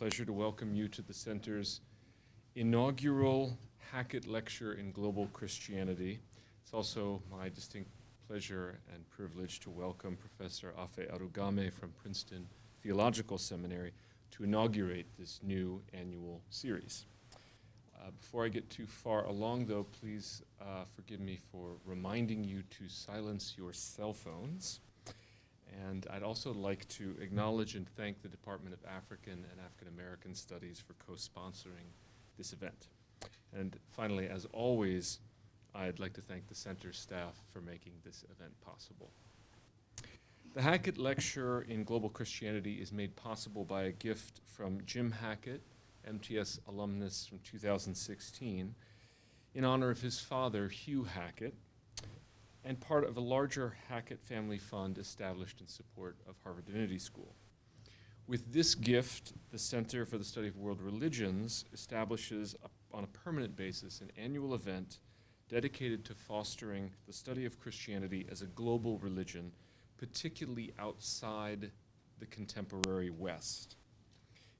pleasure to welcome you to the Center's inaugural Hackett Lecture in Global Christianity. It's also my distinct pleasure and privilege to welcome Professor Afe Adogame from Princeton Theological Seminary to inaugurate this new annual series. Before I get too far along, though, please forgive me for reminding you to silence your cell phones. And I'd also like to acknowledge and thank the Department of African and African American Studies for co-sponsoring this event. And finally, as always, I'd like to thank the Center staff for making this event possible. The Hackett Lecture in Global Christianity is made possible by a gift from Jim Hackett, MTS alumnus from 2016, in honor of his father, Hugh Hackett, and part of a larger Hackett Family Fund established in support of Harvard Divinity School. With this gift, the Center for the Study of World Religions establishes on a permanent basis an annual event dedicated to fostering the study of Christianity as a global religion, particularly outside the contemporary West.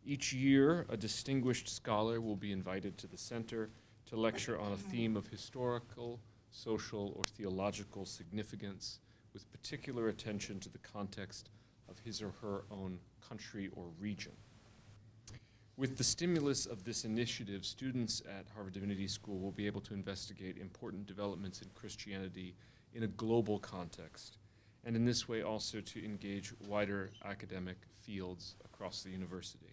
Each year, a distinguished scholar will be invited to the Center to lecture on a theme of historical, social, or theological significance, with particular attention to the context of his or her own country or region. With the stimulus of this initiative, students at Harvard Divinity School will be able to investigate important developments in Christianity in a global context, and in this way also to engage wider academic fields across the university.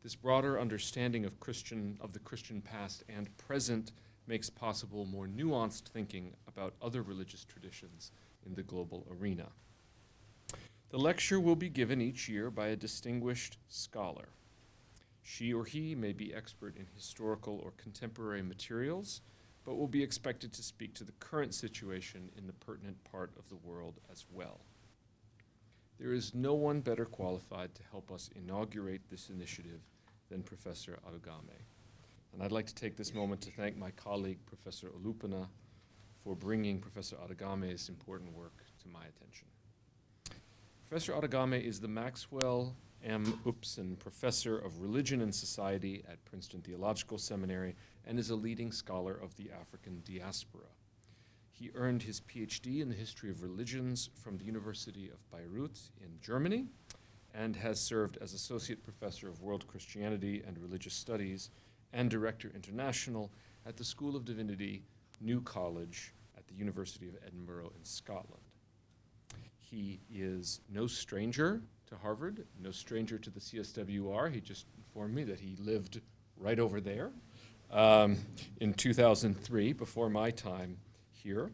This broader understanding of the Christian past and present makes possible more nuanced thinking about other religious traditions in the global arena. The lecture will be given each year by a distinguished scholar. She or he may be expert in historical or contemporary materials, but will be expected to speak to the current situation in the pertinent part of the world as well. There is no one better qualified to help us inaugurate this initiative than Professor Adogame. And I'd like to take this moment to thank my colleague, Professor Olupana, for bringing Professor Adogame's important work to my attention. Professor Adogame is the Maxwell M. Upson Professor of Religion and Society at Princeton Theological Seminary and is a leading scholar of the African diaspora. He earned his PhD in the history of religions from the University of Beirut in Germany and has served as Associate Professor of World Christianity and Religious Studies and Director International at the School of Divinity, New College at the University of Edinburgh in Scotland. He is no stranger to Harvard, no stranger to the CSWR. He just informed me that he lived right over there in 2003, before my time here.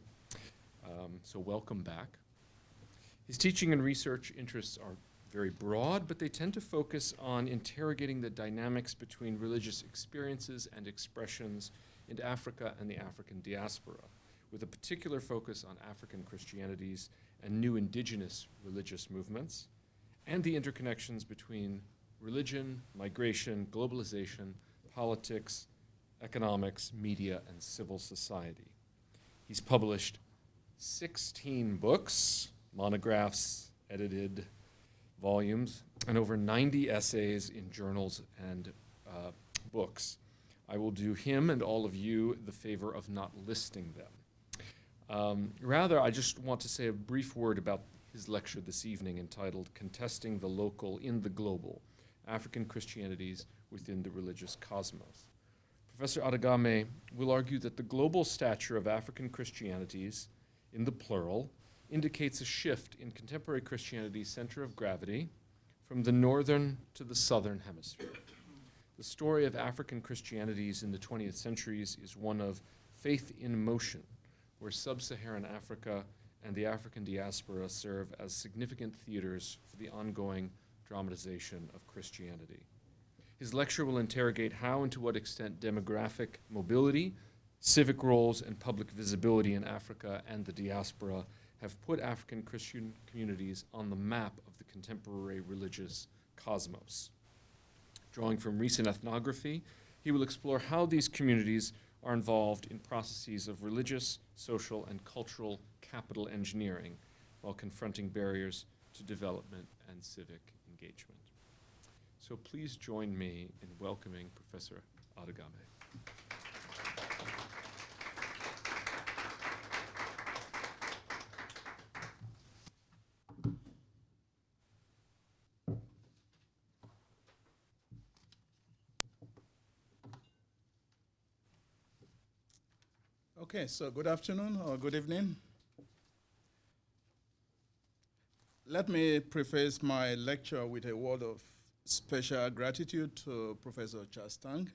So welcome back. His teaching and research interests are very broad, but they tend to focus on interrogating the dynamics between religious experiences and expressions in Africa and the African diaspora, with a particular focus on African Christianities and new indigenous religious movements, and the interconnections between religion, migration, globalization, politics, economics, media, and civil society. He's published 16 books, monographs, edited volumes, and over 90 essays in journals and books. I will do him and all of you the favor of not listing them. Rather, I just want to say a brief word about his lecture this evening entitled Contesting the Local in the Global, African Christianities Within the Religious Cosmos. Professor Adogame will argue that the global stature of African Christianities, in the plural, indicates a shift in contemporary Christianity's center of gravity from the northern to the southern hemisphere. The story of African Christianities in the 20th centuries is one of faith in motion, where sub-Saharan Africa and the African diaspora serve as significant theaters for the ongoing dramatization of Christianity. His lecture will interrogate how and to what extent demographic mobility, civic roles, and public visibility in Africa and the diaspora have put African Christian communities on the map of the contemporary religious cosmos. Drawing from recent ethnography, he will explore how these communities are involved in processes of religious, social, and cultural capital engineering while confronting barriers to development and civic engagement. So please join me in welcoming Professor Adogame. Okay, so good afternoon or good evening. Let me preface my lecture with a word of special gratitude to Professor Charles Tang,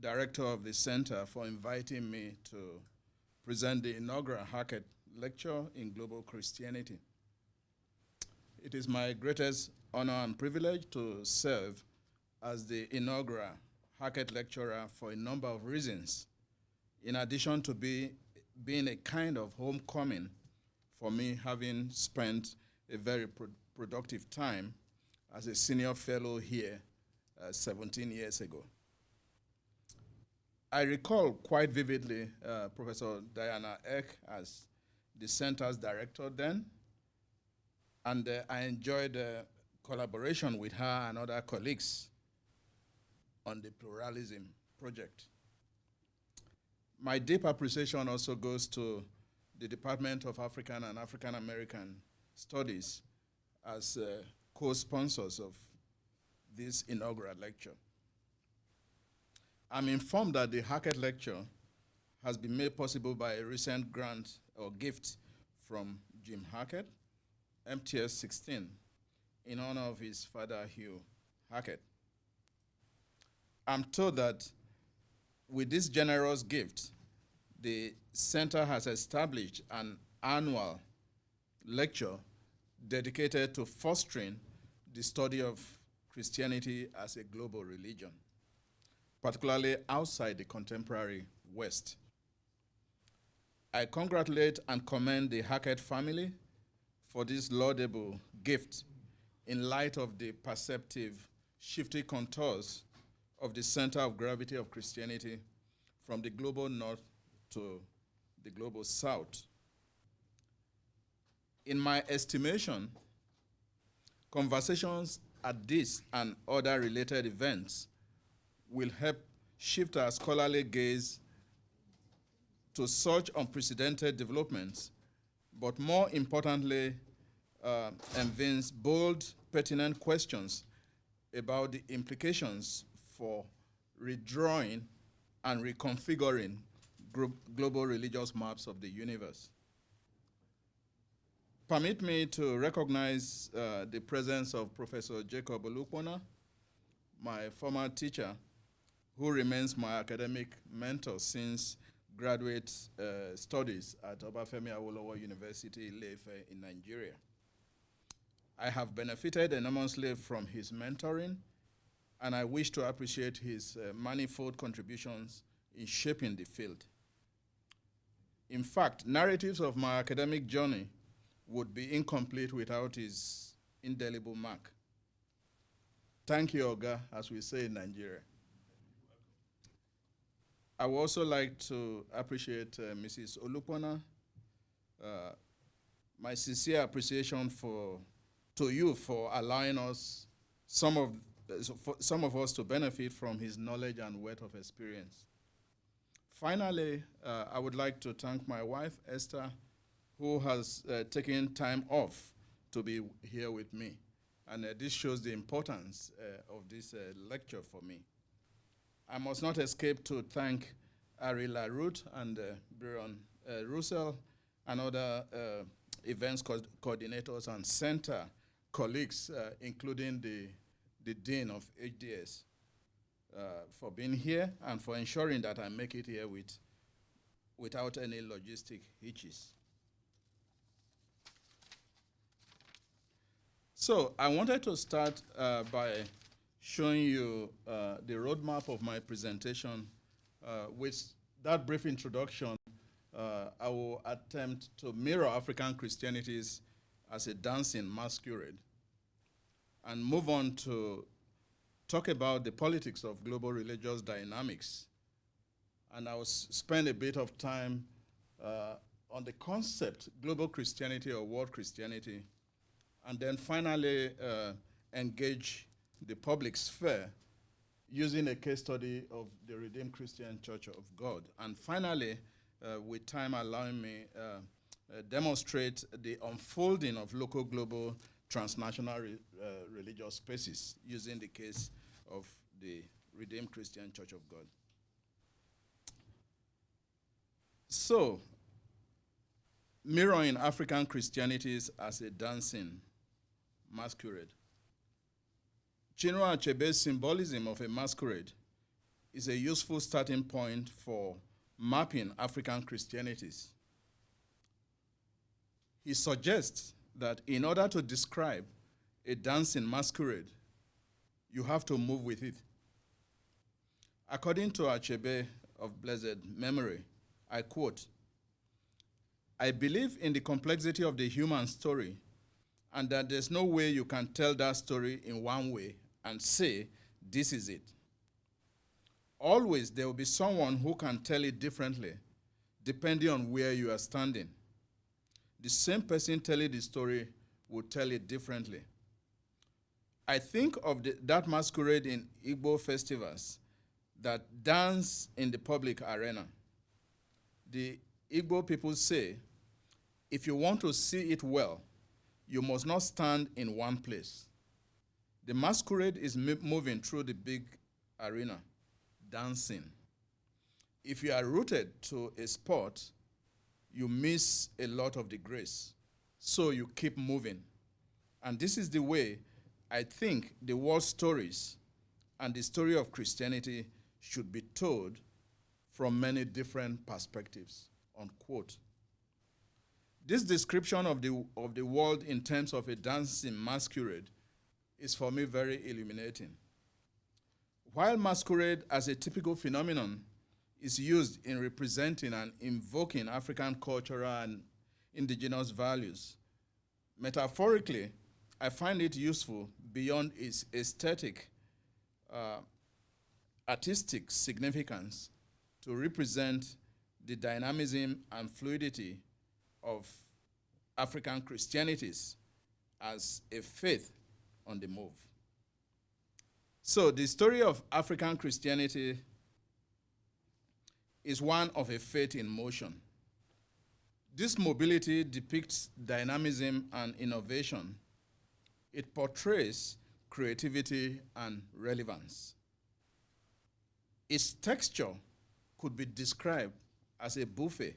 Director of the Center, for inviting me to present the inaugural Hackett Lecture in Global Christianity. It is my greatest honor and privilege to serve as the inaugural Hackett Lecturer for a number of reasons, in addition to being a kind of homecoming for me, having spent a very productive time as a senior fellow here 17 years ago. I recall quite vividly Professor Diana Eck as the center's director then, and I enjoyed collaboration with her and other colleagues on the pluralism project. My deep appreciation also goes to the Department of African and African American Studies as co-sponsors of this inaugural lecture. I'm informed that the Hackett Lecture has been made possible by a recent grant or gift from Jim Hackett, MTS 16, in honor of his father, Hugh Hackett. I'm told that with this generous gift, the center has established an annual lecture dedicated to fostering the study of Christianity as a global religion, particularly outside the contemporary West. I congratulate and commend the Hackett family for this laudable gift in light of the perceptive shifting contours of the center of gravity of Christianity from the global north to the global south. In my estimation, conversations at this and other related events will help shift our scholarly gaze to such unprecedented developments, but more importantly, evince bold, pertinent questions about the implications for redrawing and reconfiguring global religious maps of the universe. Permit me to recognize the presence of Professor Jacob Olukpona, my former teacher, who remains my academic mentor since graduate studies at Obafemi Awolowo University, Ile-Ife in Nigeria. I have benefited enormously from his mentoring, and I wish to appreciate his manifold contributions in shaping the field. In fact, narratives of my academic journey would be incomplete without his indelible mark. Thank you, Oga, as we say in Nigeria. I would also like to appreciate Mrs. Olukpona. My sincere appreciation to you for allowing us, some of us, to benefit from his knowledge and wealth of experience. Finally, I would like to thank my wife, Esther, who has taken time off to be here with me. And this shows the importance of this lecture for me. I must not escape to thank Ari LaRoute and Byron Russell and other events coordinators and center colleagues, including the Dean of HDS, for being here and for ensuring that I make it here without any logistic hitches. So I wanted to start by showing you the roadmap of my presentation. With that brief introduction, I will attempt to mirror African Christianities as a dancing masquerade and move on to talk about the politics of global religious dynamics. And I will spend a bit of time on the concept global Christianity or world Christianity. And then finally, engage the public sphere using a case study of the Redeemed Christian Church of God. And finally, with time allowing me, demonstrate the unfolding of local, global, transnational religious spaces using the case of the Redeemed Christian Church of God. So, mirroring African Christianities as a dancing masquerade. Chinua Achebe's symbolism of a masquerade is a useful starting point for mapping African Christianities. He suggests that in order to describe a dancing masquerade, you have to move with it. According to Achebe of blessed memory, I quote, "I believe in the complexity of the human story and that there's no way you can tell that story in one way and say, this is it. Always there will be someone who can tell it differently depending on where you are standing. The same person telling the story will tell it differently. I think of that masquerade in Igbo festivals that dance in the public arena. The Igbo people say, if you want to see it well, you must not stand in one place. The masquerade is moving through the big arena, dancing. If you are rooted to a spot, you miss a lot of the grace. So you keep moving. And this is the way I think the world stories and the story of Christianity should be told from many different perspectives," unquote. This description of the world in terms of a dancing masquerade is for me very illuminating. While masquerade as a typical phenomenon is used in representing and invoking African cultural and indigenous values, metaphorically, I find it useful beyond its aesthetic, artistic significance to represent the dynamism and fluidity of African Christianities as a faith on the move. So the story of African Christianity is one of a faith in motion. This mobility depicts dynamism and innovation. It portrays creativity and relevance. Its texture could be described as a buffet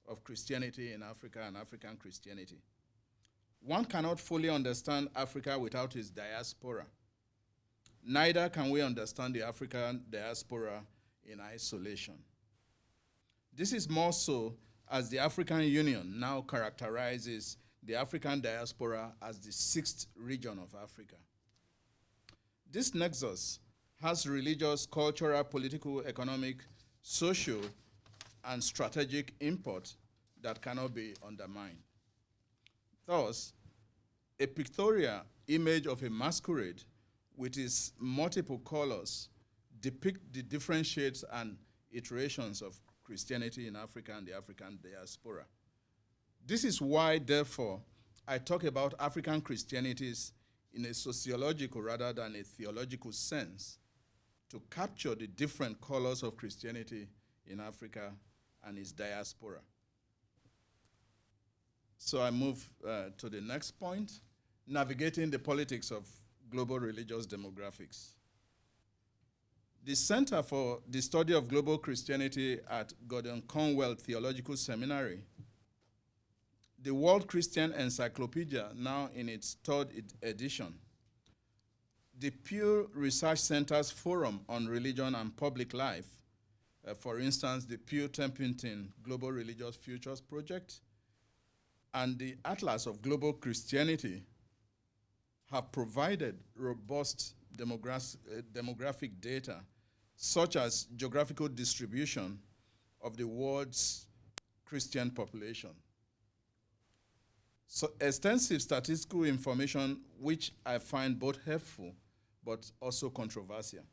of Christianity in Africa and African Christianity. One cannot fully understand Africa without its diaspora. Neither can we understand the African diaspora in isolation. This is more so as the African Union now characterizes the African diaspora as the sixth region of Africa. This nexus has religious, cultural, political, economic, social, and strategic import that cannot be undermined. Thus, a pictorial image of a masquerade with its multiple colors depict the different shades and iterations of Christianity in Africa and the African diaspora. This is why, therefore, I talk about African Christianities in a sociological rather than a theological sense, to capture the different colors of Christianity in Africa and its diaspora. So I move to the next point, navigating the politics of global religious demographics. The Center for the Study of Global Christianity at Gordon Conwell Theological Seminary, the World Christian Encyclopedia, now in its third edition, the Pew Research Center's Forum on Religion and Public Life, for instance, the Pew Templeton Global Religious Futures Project, and the Atlas of Global Christianity have provided robust demographic data, such as geographical distribution of the world's Christian population. So extensive statistical information, which I find both helpful but also controversial.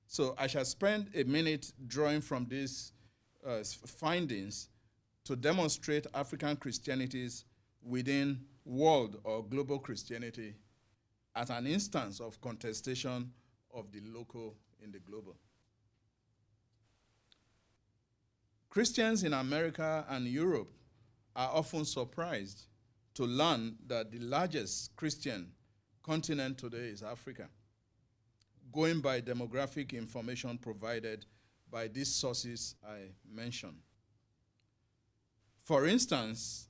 So I shall spend a minute drawing from these findings to demonstrate African Christianities within world or global Christianity as an instance of contestation of the local in the global. Christians in America and Europe are often surprised to learn that the largest Christian continent today is Africa, going by demographic information provided by these sources I mentioned. For instance,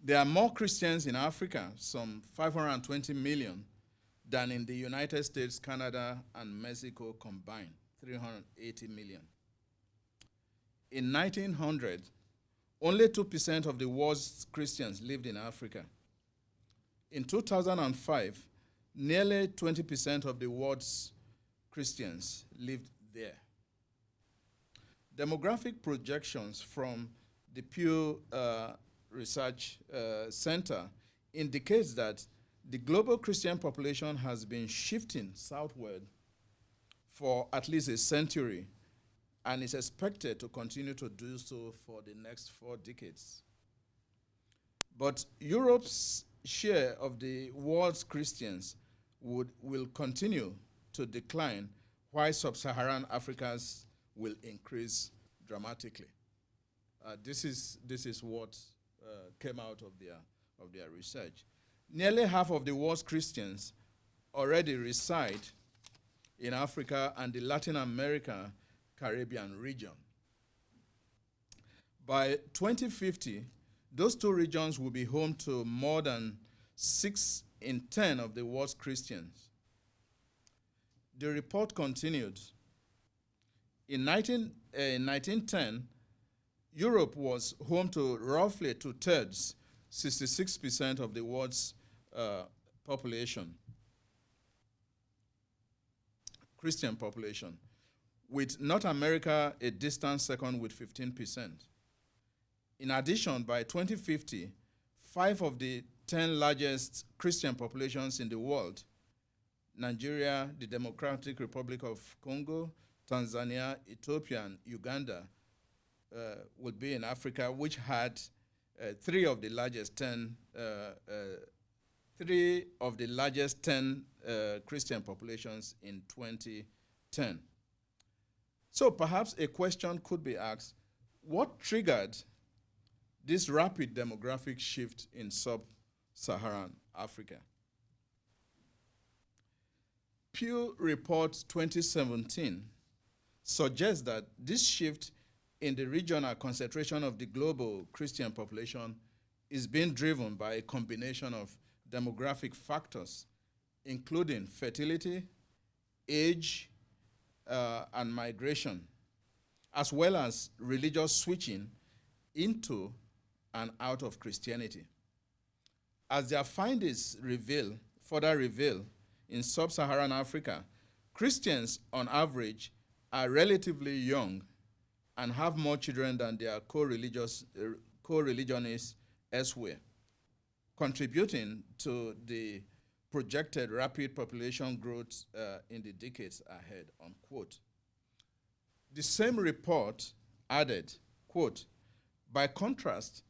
there are more Christians in Africa, some 520 million, than in the United States, Canada, and Mexico combined, 380 million. In 1900, only 2% of the world's Christians lived in Africa. In 2005, nearly 20% of the world's Christians lived there. Demographic projections from the Pew Research Center indicates that the global Christian population has been shifting southward for at least a century and is expected to continue to do so for the next 4 decades. But Europe's share of the world's Christians will continue to decline, while sub-Saharan Africa's will increase dramatically. This is what came out of their research. Nearly half of the world's Christians already reside in Africa and the Latin America Caribbean region. By 2050, those 2 regions will be home to more than 6 in 10 of the world's Christians. The report continued. In 1910, Europe was home to roughly 2/3, 66% of the world's population, Christian population, with North America a distant second with 15%. In addition, by 2050, 5 of the 10 largest Christian populations in the world, Nigeria, the Democratic Republic of Congo, Tanzania, Ethiopia, and Uganda, would be in Africa, which had 3 of the largest 10 Christian populations in 2010. So perhaps a question could be asked, what triggered this rapid demographic shift in sub-Saharan Africa? Pew Report 2017 suggests that this shift in the regional concentration of the global Christian population is being driven by a combination of demographic factors, including fertility, age, and migration, as well as religious switching into and out of Christianity. As their findings further reveal, in sub-Saharan Africa, Christians on average are relatively young and have more children than their co-religionists elsewhere, contributing to the projected rapid population growth in the decades ahead, unquote. The same report added, quote, by contrast,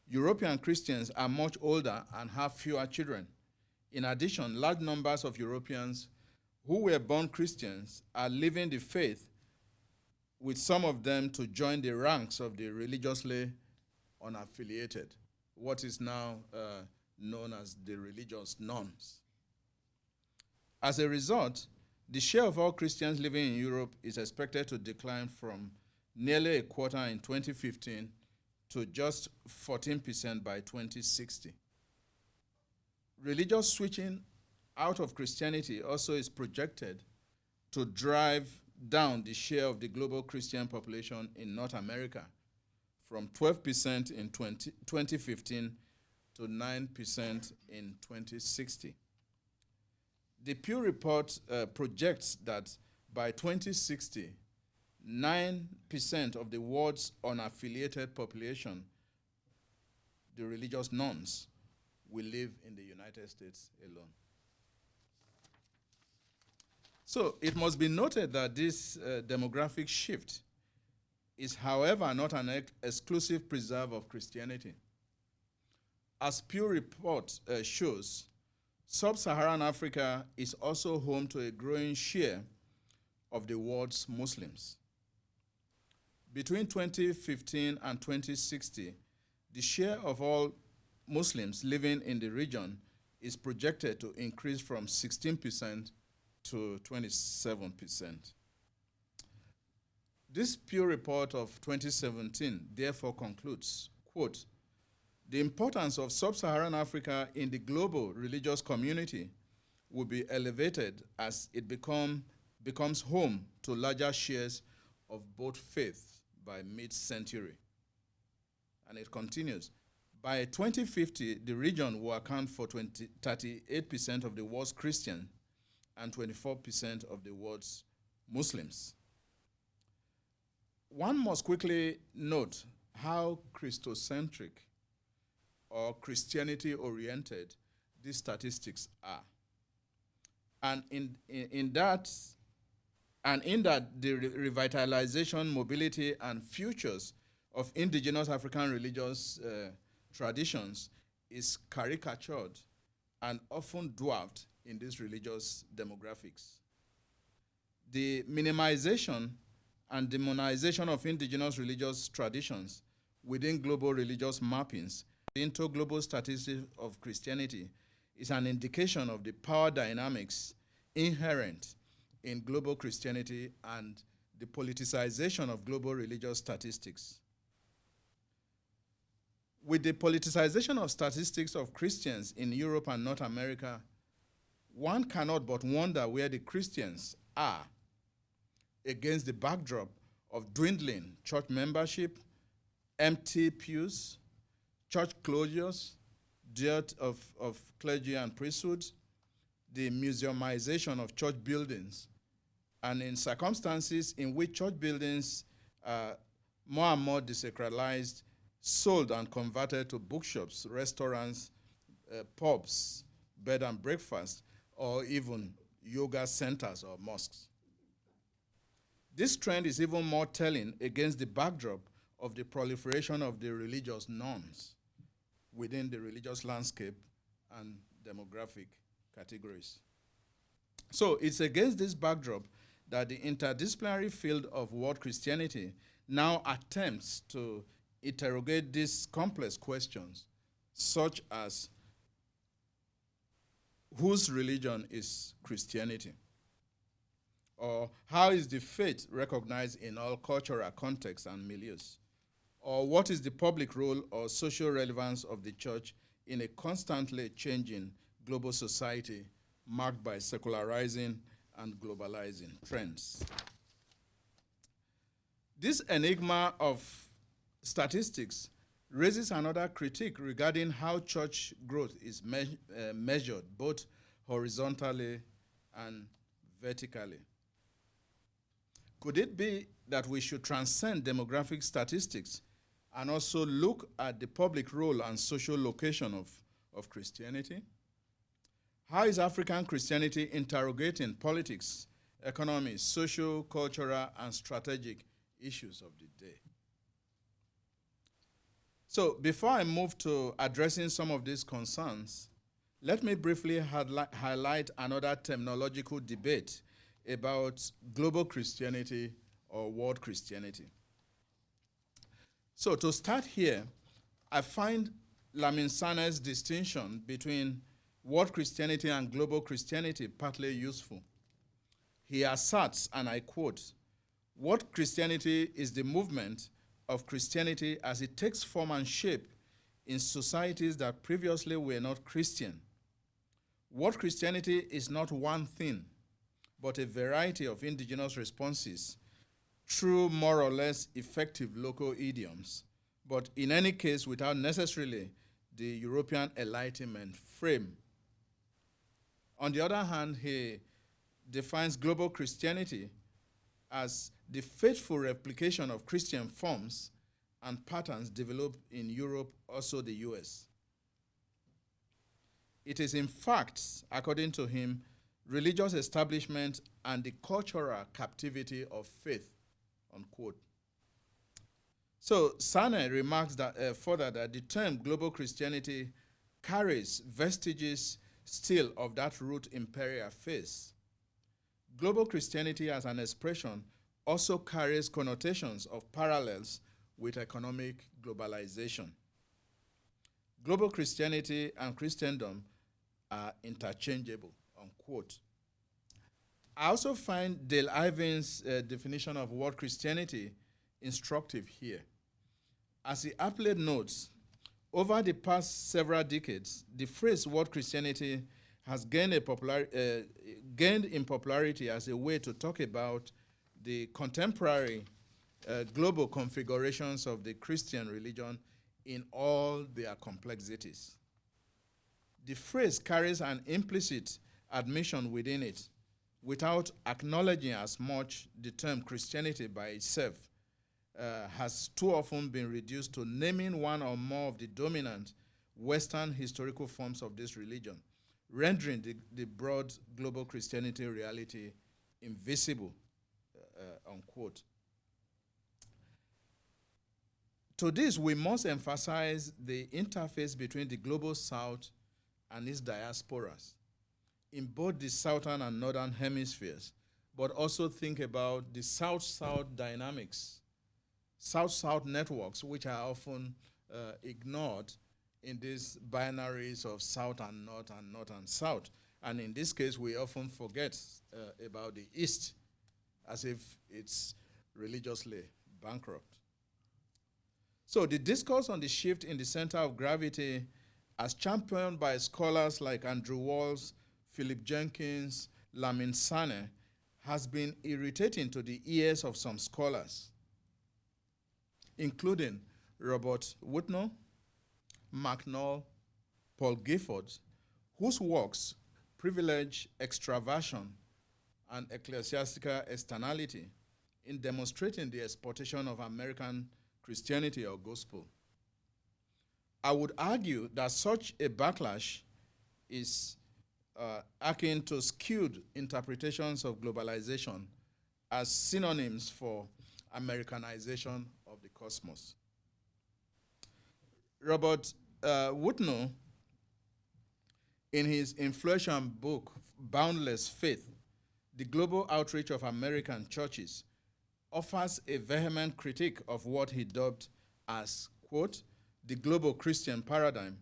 European Christians are much older and have fewer children. In addition, large numbers of Europeans who were born Christians are leaving the faith, with some of them to join the ranks of the religiously unaffiliated, what is now known as the religious nuns. As a result, the share of all Christians living in Europe is expected to decline from nearly a quarter in 2015 to just 14% by 2060. Religious switching out of Christianity also is projected to drive down the share of the global Christian population in North America from 12% in 2015 to 9% in 2060. The Pew Report projects that by 2060, 9% of the world's unaffiliated population, the religious nuns, will live in the United States alone. So it must be noted that this demographic shift is, however, not an exclusive preserve of Christianity. As Pew Report shows, Sub-Saharan Africa is also home to a growing share of the world's Muslims. Between 2015 and 2060, the share of all Muslims living in the region is projected to increase from 16% to 27%. This Pew report of 2017 therefore concludes, quote, "The importance of sub-Saharan Africa in the global religious community will be elevated as it becomes home to larger shares of both faiths by mid-century." And it continues, "By 2050, the region will account for 38% of the world's Christians and 24% of the world's Muslims." One must quickly note how Christocentric or Christianity-oriented these statistics are. And in that, the revitalization, mobility, and futures of indigenous African religious traditions is caricatured and often dwarfed in these religious demographics. The minimization and demonization of indigenous religious traditions within global religious mappings into global statistics of Christianity is an indication of the power dynamics inherent in global Christianity and the politicization of global religious statistics. With the politicization of statistics of Christians in Europe and North America, one cannot but wonder where the Christians are against the backdrop of dwindling church membership, empty pews, church closures, dearth of clergy and priesthood, the museumization of church buildings, and in circumstances in which church buildings are more and more desacralized, sold and converted to bookshops, restaurants, pubs, bed and breakfast, or even yoga centers or mosques. This trend is even more telling against the backdrop of the proliferation of the religious norms within the religious landscape and demographic categories. So it's against this backdrop that the interdisciplinary field of world Christianity now attempts to interrogate these complex questions, such as whose religion is Christianity? Or how is the faith recognized in all cultural contexts and milieus? Or what is the public role or social relevance of the church in a constantly changing global society marked by secularizing and globalizing trends? This enigma of statistics raises another critique regarding how church growth is measured both horizontally and vertically. Could it be that we should transcend demographic statistics and also look at the public role and social location of Christianity? How is African Christianity interrogating politics, economy, social, cultural, and strategic issues of the day? So before I move to addressing some of these concerns, let me briefly highlight another terminological debate about global Christianity or world Christianity. So to start here, I find Lamin Saner's distinction between world Christianity and global Christianity partly useful. He asserts, and I quote, "World Christianity is the movement of Christianity as it takes form and shape in societies that previously were not Christian. World Christianity is not one thing, but a variety of indigenous responses through more or less effective local idioms, but in any case without necessarily the European Enlightenment frame." On the other hand, he defines global Christianity as the faithful replication of Christian forms and patterns developed in Europe, also the US. It is in fact, according to him, religious establishment and the cultural captivity of faith, unquote. So Saner remarks that further that the term global Christianity carries vestiges still of that root imperial phase. Global Christianity as an expression also carries connotations of parallels with economic globalization. Global Christianity and Christendom are interchangeable, unquote. I also find Dale Ivan's definition of what Christianity instructive here. As he aptly notes, over the past several decades, the phrase "world Christianity" has gained in popularity as a way to talk about the contemporary global configurations of the Christian religion in all their complexities. The phrase carries an implicit admission within it, without acknowledging as much the term Christianity by itself has too often been reduced to naming one or more of the dominant Western historical forms of this religion, rendering the broad global Christianity reality invisible, unquote. To this, we must emphasize the interface between the global South and its diasporas in both the southern and northern hemispheres, but also think about the South-South dynamics, South-South networks, which are often ignored in these binaries of South and North and North and South. And in this case, we often forget about the East as if it's religiously bankrupt. So the discourse on the shift in the center of gravity, as championed by scholars like Andrew Walls, Philip Jenkins, Lamin Sanneh, has been irritating to the ears of some scholars, including Robert Whitnall, Mark Knoll, Paul Gifford, whose works privilege extraversion and ecclesiastical externality in demonstrating the exploitation of American Christianity or gospel. I would argue that such a backlash is akin to skewed interpretations of globalization as synonyms for Americanization of the cosmos. Robert Whitnall, in his influential book, Boundless Faith, The Global Outreach of American Churches, offers a vehement critique of what he dubbed as, quote, the global Christian paradigm,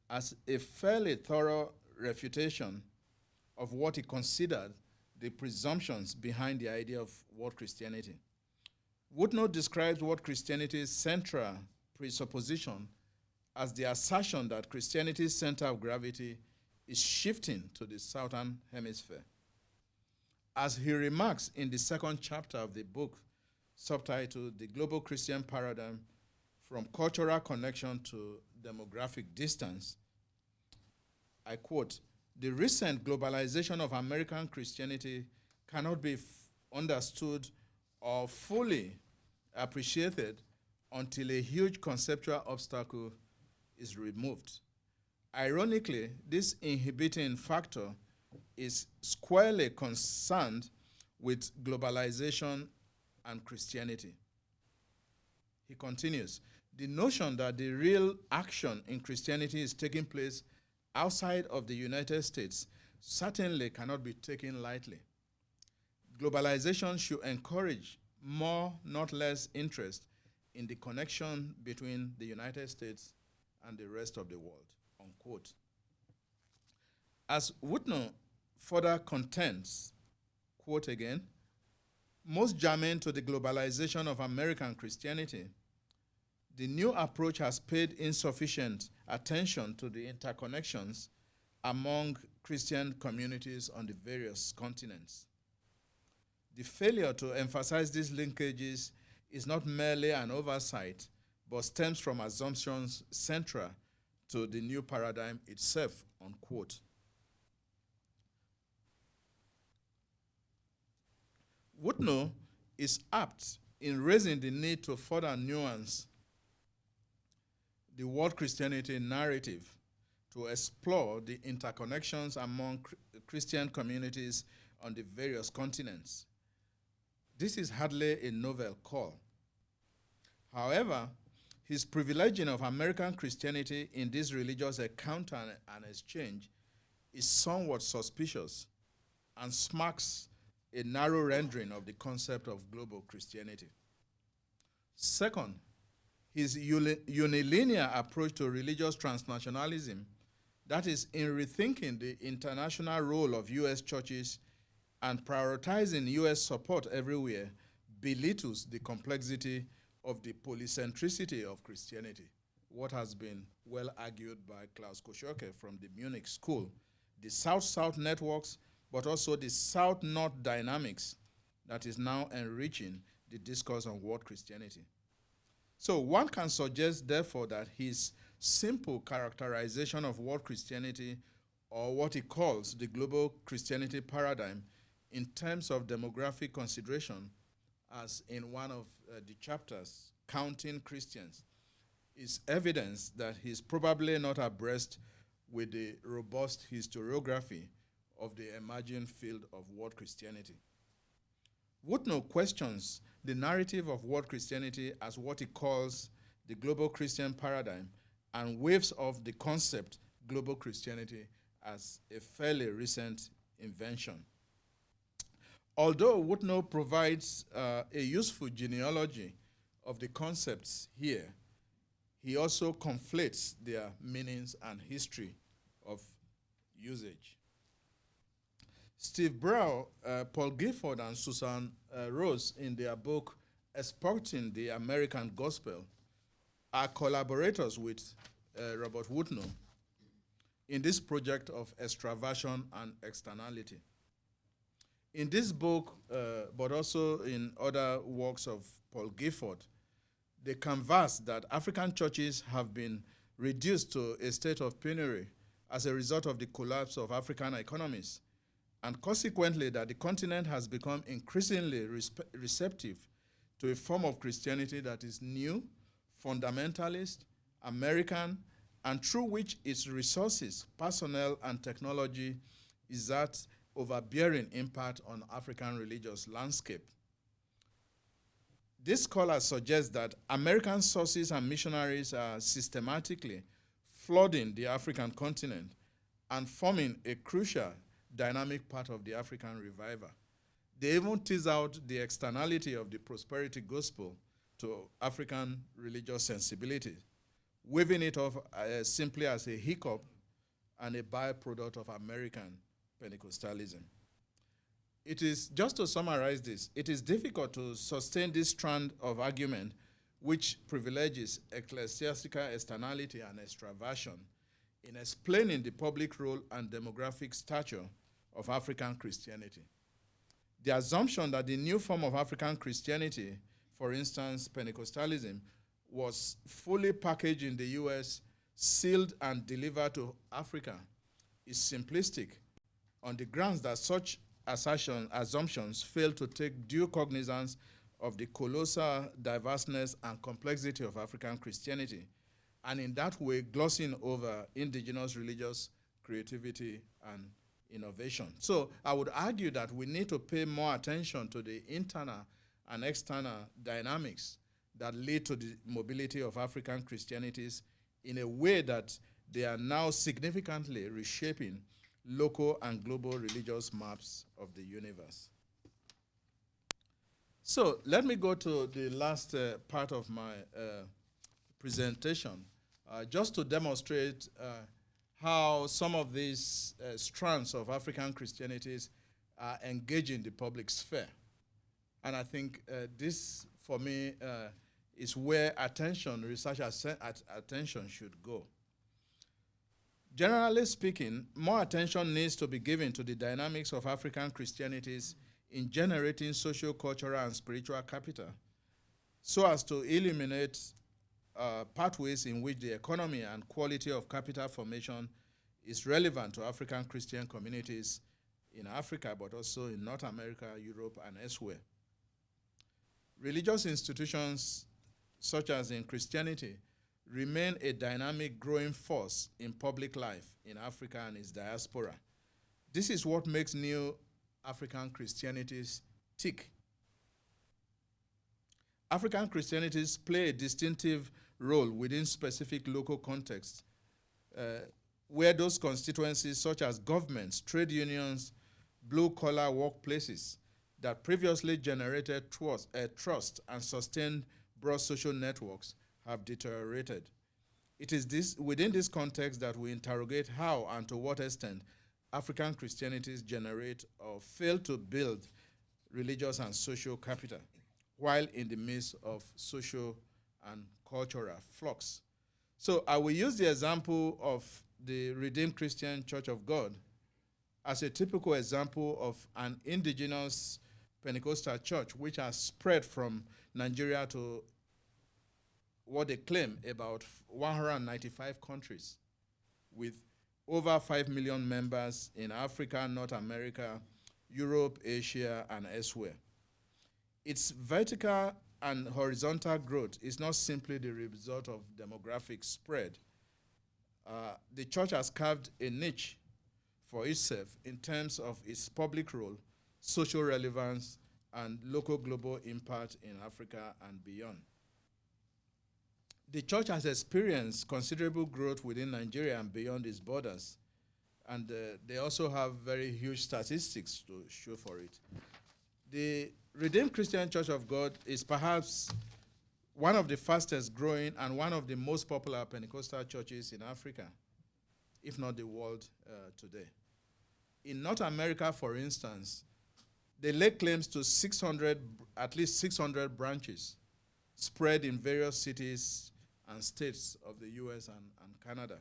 as a fairly thorough refutation of what he considered the presumptions behind the idea of world Christianity. Whitnall describes world Christianity's central presupposition as the assertion that Christianity's center of gravity is shifting to the southern hemisphere. As he remarks in the second chapter of the book, subtitled The Global Christian Paradigm, From Cultural Connection to Demographic Distance, I quote, the recent globalization of American Christianity cannot be understood or fully appreciated until a huge conceptual obstacle is removed. Ironically, this inhibiting factor is squarely concerned with globalization and Christianity. He continues, the notion that the real action in Christianity is taking place outside of the United States certainly cannot be taken lightly. Globalization should encourage more, not less, interest in the connection between the United States and the rest of the world, unquote. As Whitnall further contends, quote again, most germane to the globalization of American Christianity, the new approach has paid insufficient attention to the interconnections among Christian communities on the various continents. The failure to emphasize these linkages is not merely an oversight, but stems from assumptions central to the new paradigm itself, unquote. Whitnall is apt in raising the need to further nuance the world Christianity narrative to explore the interconnections among Christian communities on the various continents. This is hardly a novel call. However, his privileging of American Christianity in this religious encounter and exchange is somewhat suspicious and smacks a narrow rendering of the concept of global Christianity. Second, his unilinear approach to religious transnationalism, that is, in rethinking the international role of U.S. churches and prioritizing U.S. support everywhere, belittles the complexity of the polycentricity of Christianity, what has been well argued by Klaus Koschoke from the Munich School, the South-South networks, but also the South-North dynamics that is now enriching the discourse on world Christianity. So one can suggest, therefore, that his simple characterization of world Christianity, or what he calls the global Christianity paradigm, in terms of demographic consideration, as in one of the chapters, Counting Christians, is evidence that he's probably not abreast with the robust historiography of the emerging field of world Christianity. Woodnow questions the narrative of world Christianity as what he calls the global Christian paradigm and waves off the concept global Christianity as a fairly recent invention. Although Woodnow provides a useful genealogy of the concepts here, he also conflates their meanings and history of usage. Steve Brow, Paul Gifford, and Susan Rose, in their book Exporting the American Gospel, are collaborators with Robert Woodnow in this project of extraversion and externality. In this book, but also in other works of Paul Gifford, they canvass that African churches have been reduced to a state of penury as a result of the collapse of African economies, and consequently that the continent has become increasingly receptive to a form of Christianity that is new, fundamentalist, American, and through which its resources, personnel, and technology exert overbearing impact on African religious landscape. This scholar suggests that American sources and missionaries are systematically flooding the African continent and forming a crucial dynamic part of the African revival. They even tease out the externality of the prosperity gospel to African religious sensibility, waving it off simply as a hiccup and a byproduct of American Pentecostalism. It is, just to summarize this, it is difficult to sustain this strand of argument which privileges ecclesiastical externality and extraversion in explaining the public role and demographic stature of African Christianity. The assumption that the new form of African Christianity, for instance, Pentecostalism, was fully packaged in the US, sealed and delivered to Africa, is simplistic on the grounds that such assumptions fail to take due cognizance of the colossal diverseness and complexity of African Christianity, and in that way glossing over indigenous religious creativity and innovation. So I would argue that we need to pay more attention to the internal and external dynamics that lead to the mobility of African Christianities in a way that they are now significantly reshaping local and global religious maps of the universe. So let me go to the last part of my presentation, just to demonstrate how some of these strands of African Christianities are engaging the public sphere. And I think this, for me, is where research attention should go. Generally speaking, more attention needs to be given to the dynamics of African Christianities in generating social, cultural, and spiritual capital, so as to illuminate pathways in which the economy and quality of capital formation is relevant to African Christian communities in Africa, but also in North America, Europe, and elsewhere. Religious institutions, such as in Christianity, remain a dynamic growing force in public life in Africa and its diaspora. This is what makes new African Christianities tick. African Christianities play a distinctive role within specific local contexts, where those constituencies such as governments, trade unions, blue-collar workplaces that previously generated trust and sustained broad social networks have deteriorated. It is within this context that we interrogate how and to what extent African Christianities generate or fail to build religious and social capital while in the midst of social and cultural flux. So I will use the example of the Redeemed Christian Church of God as a typical example of an indigenous Pentecostal church which has spread from Nigeria to what they claim about 195 countries with over 5 million members in Africa, North America, Europe, Asia, and elsewhere. Its vertical and horizontal growth is not simply the result of demographic spread. The church has carved a niche for itself in terms of its public role, social relevance, and local global impact in Africa and beyond. The church has experienced considerable growth within Nigeria and beyond its borders, and they also have very huge statistics to show for it. The Redeemed Christian Church of God is perhaps one of the fastest growing and one of the most popular Pentecostal churches in Africa, if not the world today. In North America, for instance, they lay claims to at least 600 branches spread in various cities and states of the US and Canada.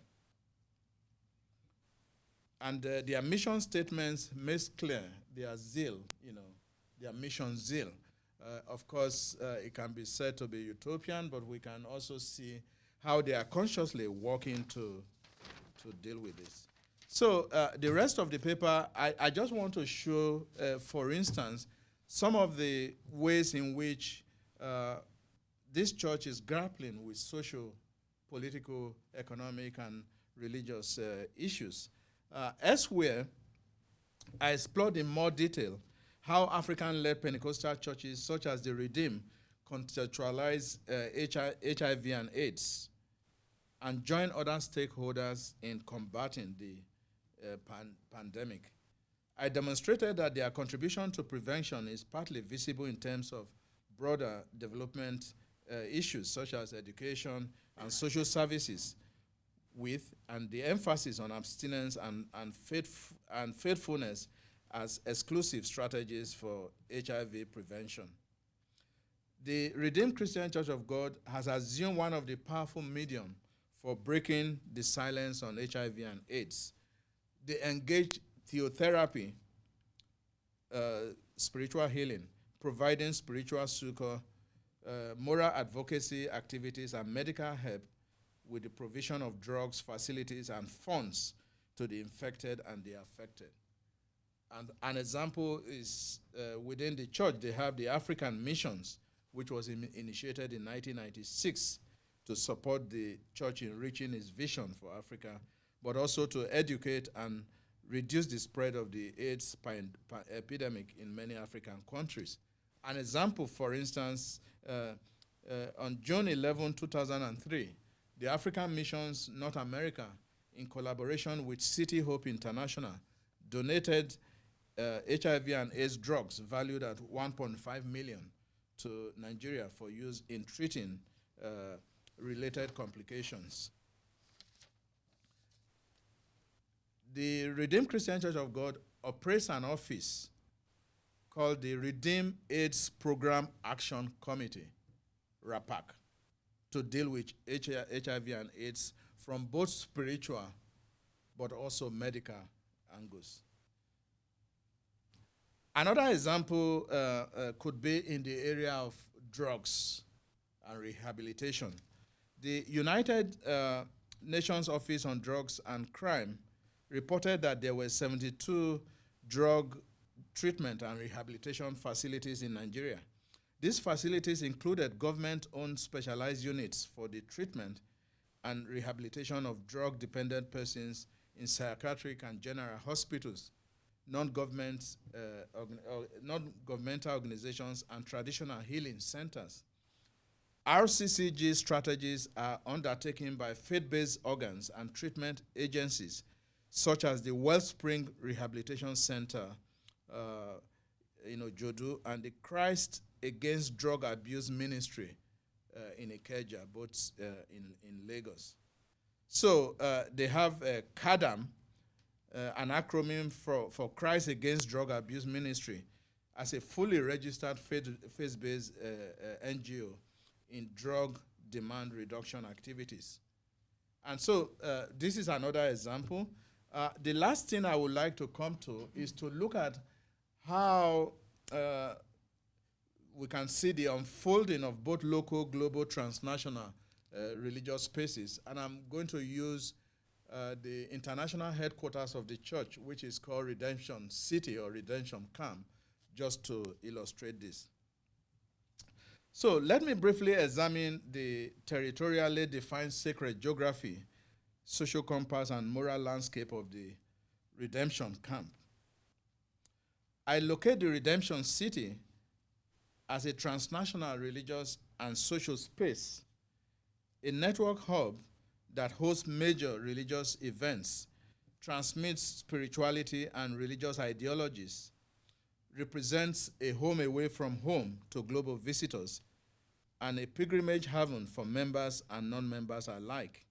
And their mission statements makes clear their zeal, their mission zeal. Of course, it can be said to be utopian, but we can also see how they are consciously working to deal with this. So the rest of the paper, I just want to show, for instance, some of the ways in which this church is grappling with social, political, economic, and religious issues. Elsewhere, I explored in more detail how African-led Pentecostal churches such as the Redeemed contextualize HIV and AIDS and join other stakeholders in combating the pandemic. I demonstrated that their contribution to prevention is partly visible in terms of broader development issues such as education and social services, and the emphasis on abstinence and faithfulness as exclusive strategies for HIV prevention. The Redeemed Christian Church of God has assumed one of the powerful medium for breaking the silence on HIV and AIDS. They engage theotherapy, spiritual healing, providing spiritual succor, moral advocacy activities, and medical help with the provision of drugs, facilities, and funds to the infected and the affected. And an example is within the church, they have the African Missions, which was initiated in 1996 to support the church in reaching its vision for Africa, but also to educate and reduce the spread of the AIDS epidemic in many African countries. An example, for instance, on June 11, 2003, the African Missions North America, in collaboration with City Hope International, donated HIV and AIDS drugs valued at $1.5 million to Nigeria for use in treating related complications. The Redeemed Christian Church of God operates an office called the Redeemed AIDS Program Action Committee, RAPAC, to deal with HIV and AIDS from both spiritual but also medical angles. Another example could be in the area of drugs and rehabilitation. The United Nations Office on Drugs and Crime reported that there were 72 drug treatment and rehabilitation facilities in Nigeria. These facilities included government-owned specialized units for the treatment and rehabilitation of drug-dependent persons in psychiatric and general hospitals, non-governmental organizations, and traditional healing centers. RCCG strategies are undertaken by faith-based organs and treatment agencies, such as the Wellspring Rehabilitation Center, Jodu, and the Christ Against Drug Abuse Ministry in Ikeja, both in Lagos. So they have CADAM, an acronym for Christ Against Drug Abuse Ministry, as a fully registered faith-based NGO in drug demand reduction activities. And so this is another example. The last thing I would like to come to is to look at how we can see the unfolding of both local, global, transnational religious spaces. And I'm going to use the international headquarters of the church, which is called Redemption City or Redemption Camp, just to illustrate this. So let me briefly examine the territorially defined sacred geography, social compass, and moral landscape of the Redemption Camp. I locate the Redemption City as a transnational religious and social space, a network hub that hosts major religious events, transmits spirituality and religious ideologies, represents a home away from home to global visitors, and a pilgrimage haven for members and non-members alike.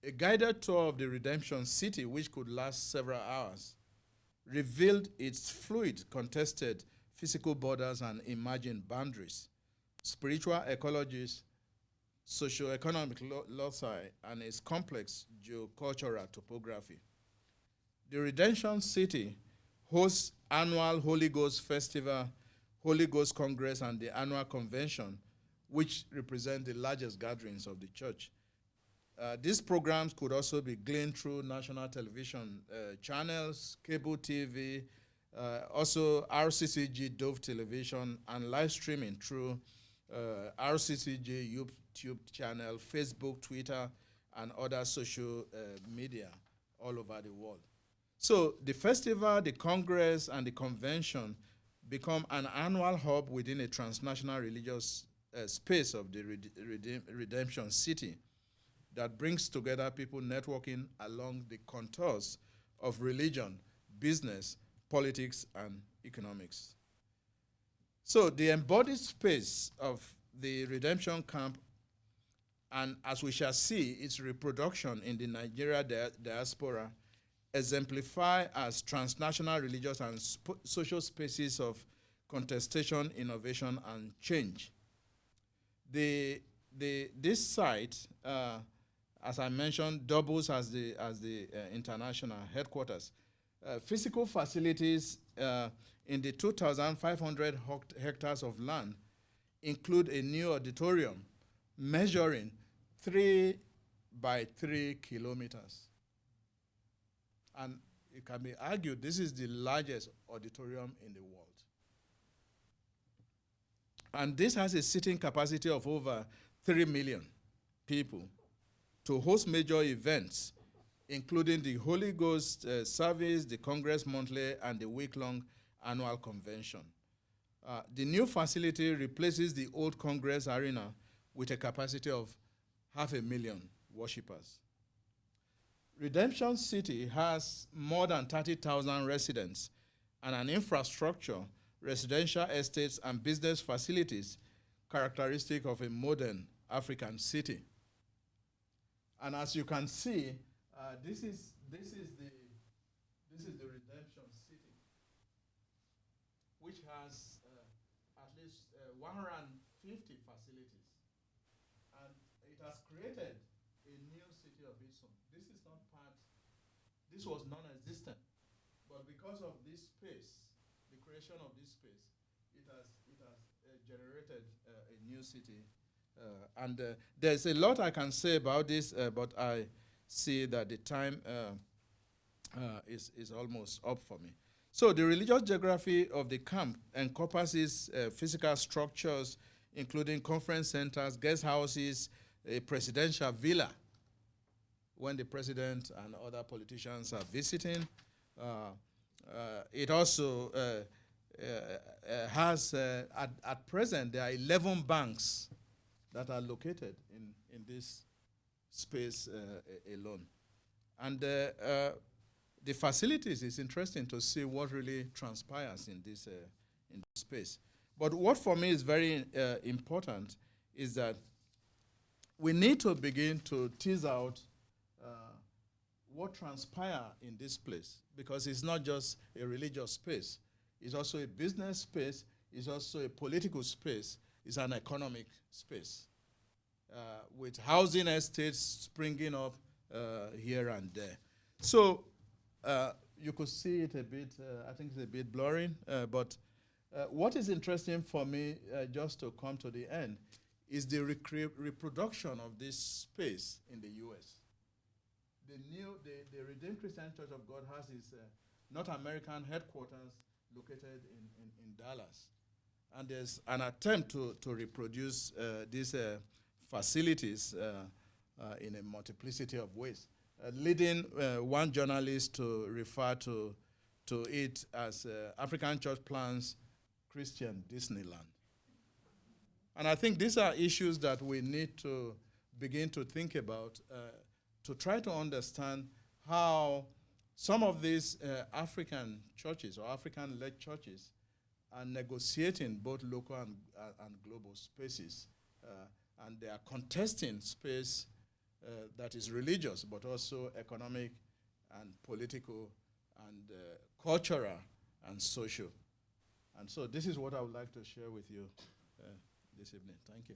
A guided tour of the Redemption City, which could last several hours, revealed its fluid, contested physical borders and emerging boundaries, spiritual ecologies, socio-economic loci, and its complex geocultural topography. The Redemption City hosts annual Holy Ghost Festival, Holy Ghost Congress, and the annual convention, which represent the largest gatherings of the church. These programs could also be gleaned through national television channels, cable TV, also RCCG Dove Television, and live streaming through RCCG YouTube channel, Facebook, Twitter, and other social media all over the world. So the festival, the congress, and the convention become an annual hub within a transnational religious space of the Redemption City that brings together people networking along the contours of religion, business, politics, and economics. So the embodied space of the Redemption Camp, and as we shall see, its reproduction in the Nigeria diaspora, exemplify as transnational religious and social spaces of contestation, innovation, and change. This site, as I mentioned, doubles as the international headquarters. Physical facilities in the 2,500 hectares of land include a new auditorium measuring 3 by 3 kilometers. And it can be argued this is the largest auditorium in the world. And this has a seating capacity of over 3 million people to host major events, including the Holy Ghost service, the Congress Monthly, and the week-long annual convention. The new facility replaces the old Congress Arena with a capacity of 500,000 worshippers. Redemption City has more than 30,000 residents and an infrastructure, residential estates, and business facilities characteristic of a modern African city. And as you can see, this is the Redemption City, which has at least 150 facilities, and it has created a new city of its own. This was non-existent, but because of this space, the creation of this space, it has generated a new city. And there's a lot I can say about this, but I see that the time is almost up for me. So the religious geography of the camp encompasses physical structures, including conference centers, guest houses, a presidential villa, when the president and other politicians are visiting. It also has, at present, there are 11 banks that are located in this space alone. And the facilities, is interesting to see what really transpires in this space. But what for me is very important is that we need to begin to tease out what transpires in this place, because it's not just a religious space. It's also a business space. It's also a political space. It's an economic space, with housing estates springing up here and there. So you could see it a bit, I think it's a bit blurring, but what is interesting for me, just to come to the end, is the reproduction of this space in the U.S. The Redeemed Christian Church of God has its North American headquarters located in Dallas. And there's an attempt to reproduce these facilities in a multiplicity of ways, leading one journalist to refer to it as African Church Plans Christian Disneyland. And I think these are issues that we need to begin to think about to try to understand how some of these African churches or African-led churches are negotiating both local and global spaces. And they are contesting space that is religious, but also economic and political and cultural and social. And so this is what I would like to share with you this evening. Thank you.